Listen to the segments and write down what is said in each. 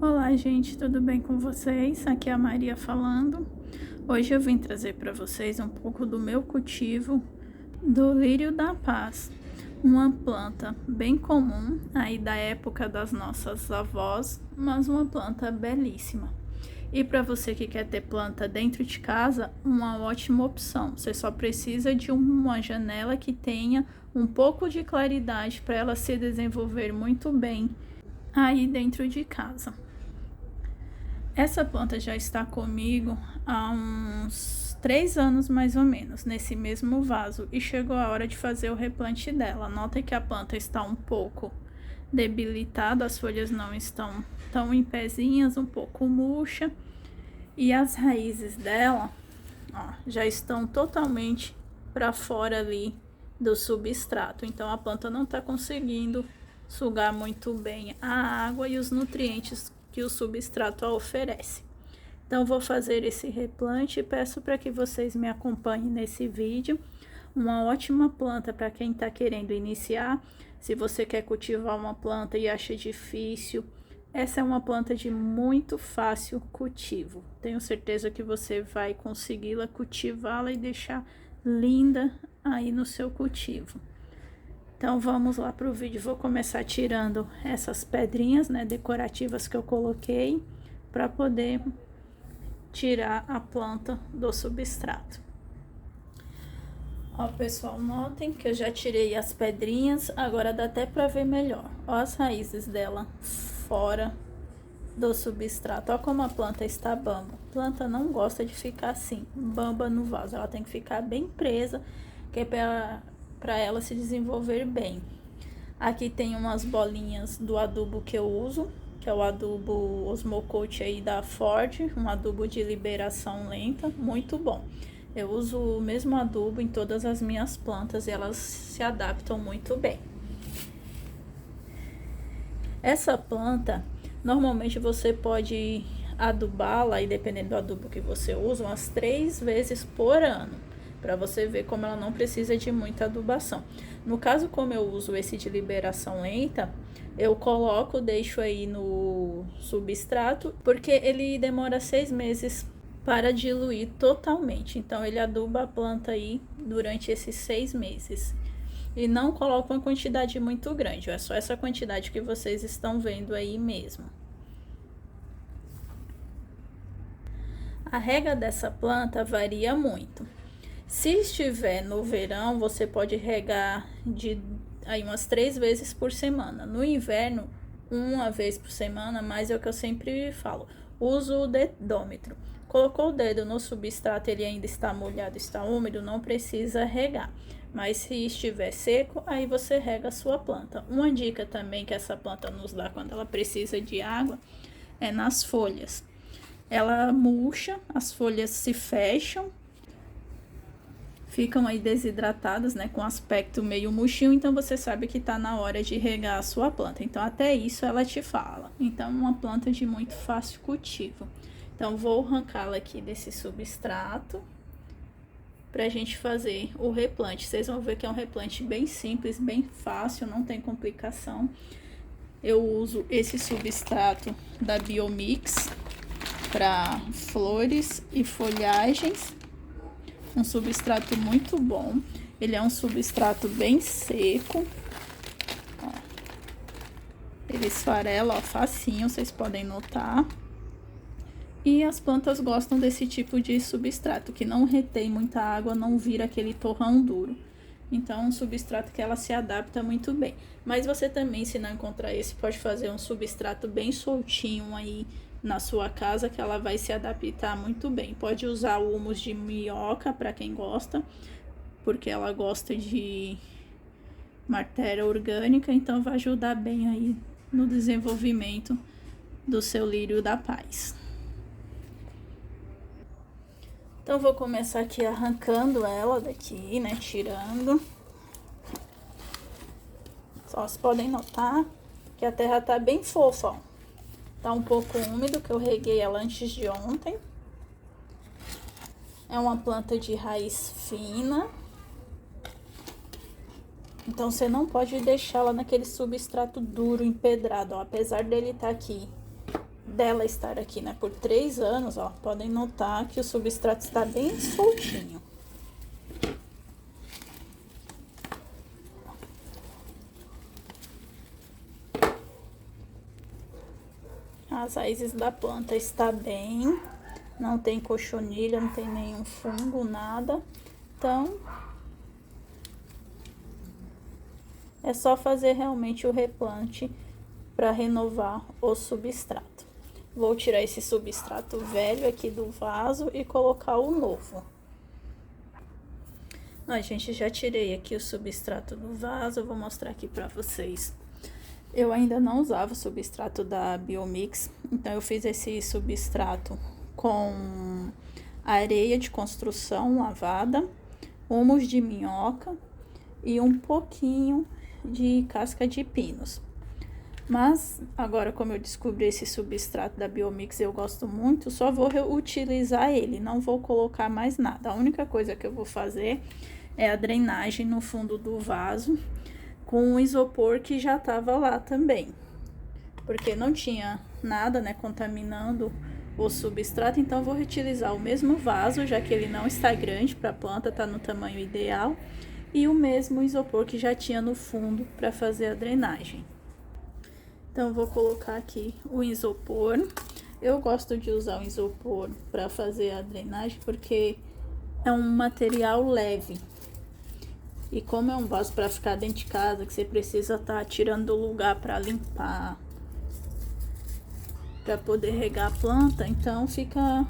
Olá, gente, tudo bem com vocês? Aqui é a Maria falando. Hoje eu vim trazer para vocês um pouco do meu cultivo do lírio da paz, uma planta bem comum aí da época das nossas avós, mas uma planta belíssima. E para você que quer ter planta dentro de casa, uma ótima opção. Você só precisa de uma janela que tenha um pouco de claridade para ela se desenvolver muito bem aí dentro de casa. Essa planta já está comigo há uns 3 anos mais ou menos, nesse mesmo vaso, e chegou a hora de fazer o replante dela. Notem que a planta está um pouco debilitada, as folhas não estão tão em pezinhas, um pouco murcha, e as raízes dela, ó, já estão totalmente para fora ali do substrato. Então a planta não está conseguindo sugar muito bem a água e os nutrientes que o substrato oferece. Então vou fazer esse replante e peço para que vocês me acompanhem nesse vídeo. Uma ótima planta para quem está querendo iniciar. Se você quer cultivar uma planta e acha difícil, essa é uma planta de muito fácil cultivo. Tenho certeza que você vai consegui-la, cultivá-la e deixar linda aí no seu cultivo. Então vamos lá para o vídeo. Vou começar tirando essas pedrinhas, né, decorativas que eu coloquei para poder tirar a planta do substrato. Ó, pessoal, notem que eu já tirei as pedrinhas, agora dá até para ver melhor. Ó, as raízes dela fora do substrato. Ó como a planta está bamba. A planta não gosta de ficar assim, bamba no vaso. Ela tem que ficar bem presa, que é para ela se desenvolver bem. Aqui tem umas bolinhas do adubo que eu uso, que é o adubo Osmocote aí da Ford, um adubo de liberação lenta, muito bom. Eu uso o mesmo adubo em todas as minhas plantas e elas se adaptam muito bem. Essa planta, normalmente você pode adubá-la, e dependendo do adubo que você usa, umas 3 vezes por ano, para você ver como ela não precisa de muita adubação. No caso, como eu uso esse de liberação lenta, eu coloco, deixo aí no substrato, porque ele demora 6 meses para diluir totalmente. Então, ele aduba a planta aí durante esses 6 meses. E não coloco uma quantidade muito grande, é só essa quantidade que vocês estão vendo aí mesmo. A rega dessa planta varia muito. Se estiver no verão, você pode regar aí umas 3 vezes por semana. No inverno, uma vez por semana, mas é o que eu sempre falo. Uso o dedômetro. Colocou o dedo no substrato, ele ainda está molhado, está úmido, não precisa regar. Mas se estiver seco, aí você rega a sua planta. Uma dica também que essa planta nos dá quando ela precisa de água é nas folhas. Ela murcha, as folhas se fecham, ficam aí desidratadas, né, com aspecto meio murchinho, então você sabe que tá na hora de regar a sua planta. Então até isso ela te fala. Então uma planta de muito fácil cultivo. Então vou arrancá-la aqui desse substrato pra gente fazer o replante. Vocês vão ver que é um replante bem simples, bem fácil, não tem complicação. Eu uso esse substrato da Biomix para flores e folhagens. Um substrato muito bom. Ele é um substrato bem seco. Ó. Ele esfarela, ó, facinho, vocês podem notar. E as plantas gostam desse tipo de substrato, que não retém muita água, não vira aquele torrão duro. Então, é um substrato que ela se adapta muito bem. Mas você também, se não encontrar esse, pode fazer um substrato bem soltinho aí na sua casa, que ela vai se adaptar muito bem. Pode usar o humus de minhoca, para quem gosta, porque ela gosta de matéria orgânica, então vai ajudar bem aí no desenvolvimento do seu lírio da paz. Então, vou começar aqui arrancando ela daqui, né, tirando. Só vocês podem notar que a terra tá bem fofa, ó. Tá um pouco úmido, que eu reguei ela antes de ontem. É uma planta de raiz fina. Então, você não pode deixar ela naquele substrato duro, empedrado, ó. Apesar dele estar aqui dela estar aqui, né, por 3 anos, ó, podem notar que o substrato está bem soltinho. As raízes da planta está bem, não tem cochonilha, não tem nenhum fungo, nada. Então, é só fazer realmente o replante para renovar o substrato. Vou tirar esse substrato velho aqui do vaso e colocar o novo. Ó, gente, já tirei aqui o substrato do vaso, eu vou mostrar aqui para vocês. Eu ainda não usava o substrato da Biomix, então eu fiz esse substrato com areia de construção lavada, humus de minhoca e um pouquinho de casca de pinos. Mas agora, como eu descobri esse substrato da Biomix, eu gosto muito, só vou reutilizar ele, não vou colocar mais nada. A única coisa que eu vou fazer é a drenagem no fundo do vaso com o isopor que já estava lá também, porque não tinha nada, né, contaminando o substrato. Então vou reutilizar o mesmo vaso, já que ele não está grande para a planta, tá no tamanho ideal, e o mesmo isopor que já tinha no fundo para fazer a drenagem. Então vou colocar aqui o isopor. Eu gosto de usar o isopor para fazer a drenagem porque é um material leve. E como é um vaso para ficar dentro de casa, que você precisa estar tirando do lugar para limpar, para poder regar a planta, então fica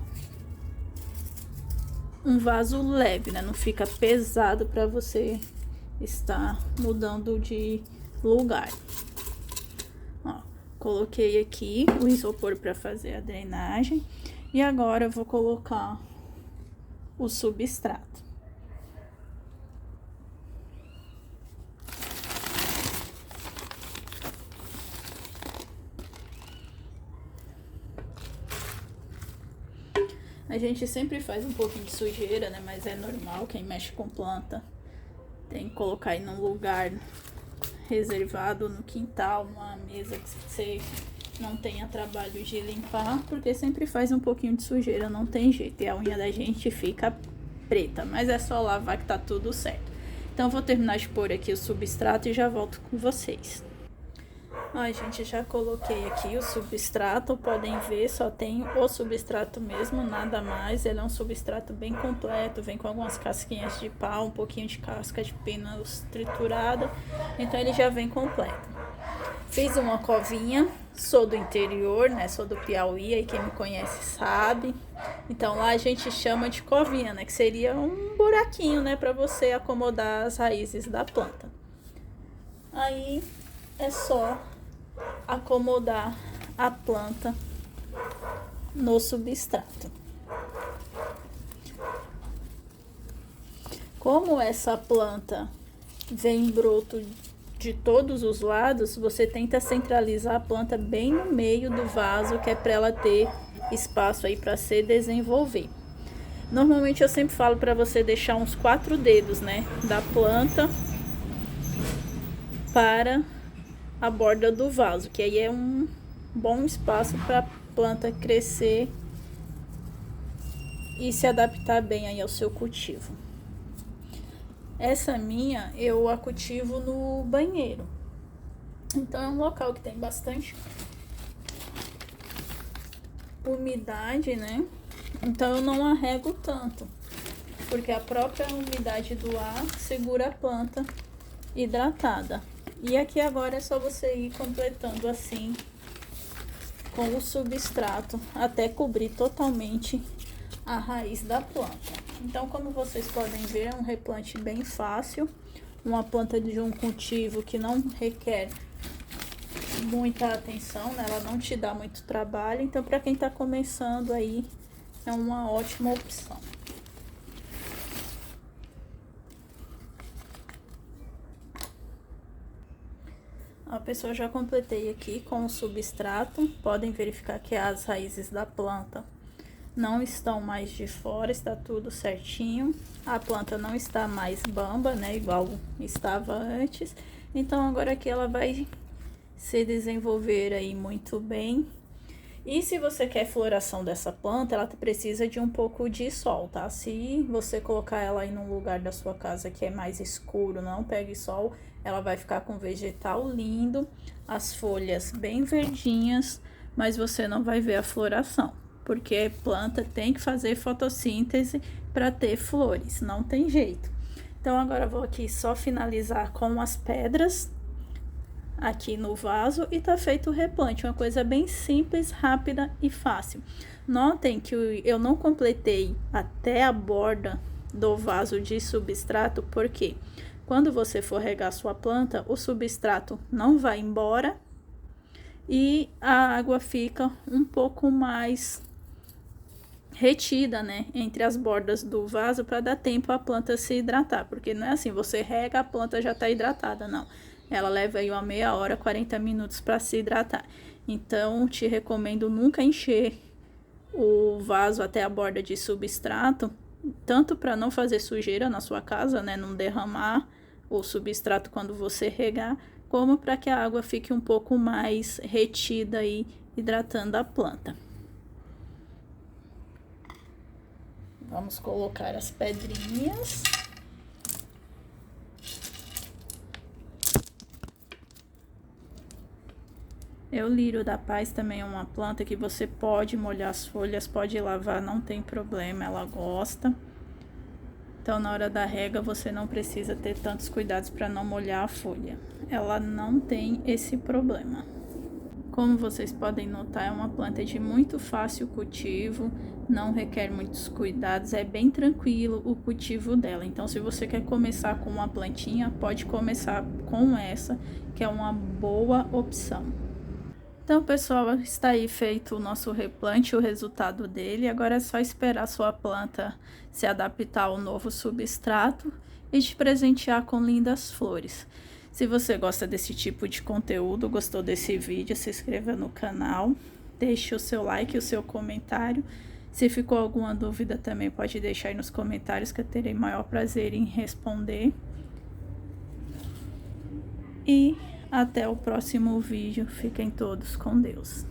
um vaso leve, né? Não fica pesado para você estar mudando de lugar. Ó, coloquei aqui o isopor para fazer a drenagem e agora eu vou colocar o substrato. A gente sempre faz um pouquinho de sujeira, né? Mas é normal, quem mexe com planta tem que colocar aí num lugar reservado, no quintal, numa mesa que você não tenha trabalho de limpar, porque sempre faz um pouquinho de sujeira, não tem jeito. E a unha da gente fica preta, mas é só lavar que tá tudo certo. Então, vou terminar de pôr aqui o substrato e já volto com vocês. Ó, gente, já coloquei aqui o substrato, podem ver, só tem o substrato mesmo, nada mais. Ele é um substrato bem completo, vem com algumas casquinhas de pau, um pouquinho de casca de pinos triturada, então ele já vem completo. Fiz uma covinha, sou do interior, né, sou do Piauí, aí quem me conhece sabe. Então lá a gente chama de covinha, né, que seria um buraquinho, né, para você acomodar as raízes da planta. Aí é só acomodar a planta no substrato. Como essa planta vem broto de todos os lados, você tenta centralizar a planta bem no meio do vaso, que é para ela ter espaço aí para se desenvolver. Normalmente eu sempre falo para você deixar uns 4 dedos, né, da planta para a borda do vaso, que aí é um bom espaço para a planta crescer e se adaptar bem aí ao seu cultivo. Essa minha eu a cultivo no banheiro, então é um local que tem bastante umidade, né? Então eu não arrego tanto, porque a própria umidade do ar segura a planta hidratada. E aqui agora é só você ir completando assim com o substrato até cobrir totalmente a raiz da planta. Então, como vocês podem ver, é um replante bem fácil, uma planta de um cultivo que não requer muita atenção, né? Ela não te dá muito trabalho, então para quem tá começando aí é uma ótima opção. A pessoa já completei aqui com o substrato, podem verificar que as raízes da planta não estão mais de fora, está tudo certinho. A planta não está mais bamba, né, igual estava antes. Então agora aqui ela vai se desenvolver aí muito bem. E se você quer floração dessa planta, ela precisa de um pouco de sol, tá? Se você colocar ela aí num lugar da sua casa que é mais escuro, não pegue sol, ela vai ficar com vegetal lindo, as folhas bem verdinhas, mas você não vai ver a floração, porque planta tem que fazer fotossíntese para ter flores, não tem jeito. Então agora eu vou aqui só finalizar com as pedras aqui no vaso e tá feito o replante, uma coisa bem simples, rápida e fácil. Notem que eu não completei até a borda do vaso de substrato, porque quando você for regar sua planta, o substrato não vai embora e a água fica um pouco mais retida, né, entre as bordas do vaso para dar tempo a planta se hidratar, porque não é assim, você rega, a planta já tá hidratada, não. Ela leva aí uma meia hora, 40 minutos para se hidratar. Então, te recomendo nunca encher o vaso até a borda de substrato, tanto para não fazer sujeira na sua casa, né, não derramar o substrato quando você regar, como para que a água fique um pouco mais retida e hidratando a planta. Vamos colocar as pedrinhas. O lírio da paz também é uma planta que você pode molhar as folhas, pode lavar, não tem problema, ela gosta. Então, na hora da rega, você não precisa ter tantos cuidados para não molhar a folha. Ela não tem esse problema. Como vocês podem notar, é uma planta de muito fácil cultivo, não requer muitos cuidados, é bem tranquilo o cultivo dela. Então, se você quer começar com uma plantinha, pode começar com essa, que é uma boa opção. Então, pessoal, está aí feito o nosso replante, o resultado dele. Agora é só esperar a sua planta se adaptar ao novo substrato e te presentear com lindas flores. Se você gosta desse tipo de conteúdo, gostou desse vídeo, se inscreva no canal, deixe o seu like e o seu comentário. Se ficou alguma dúvida também pode deixar aí nos comentários que eu terei maior prazer em responder. E até o próximo vídeo. Fiquem todos com Deus.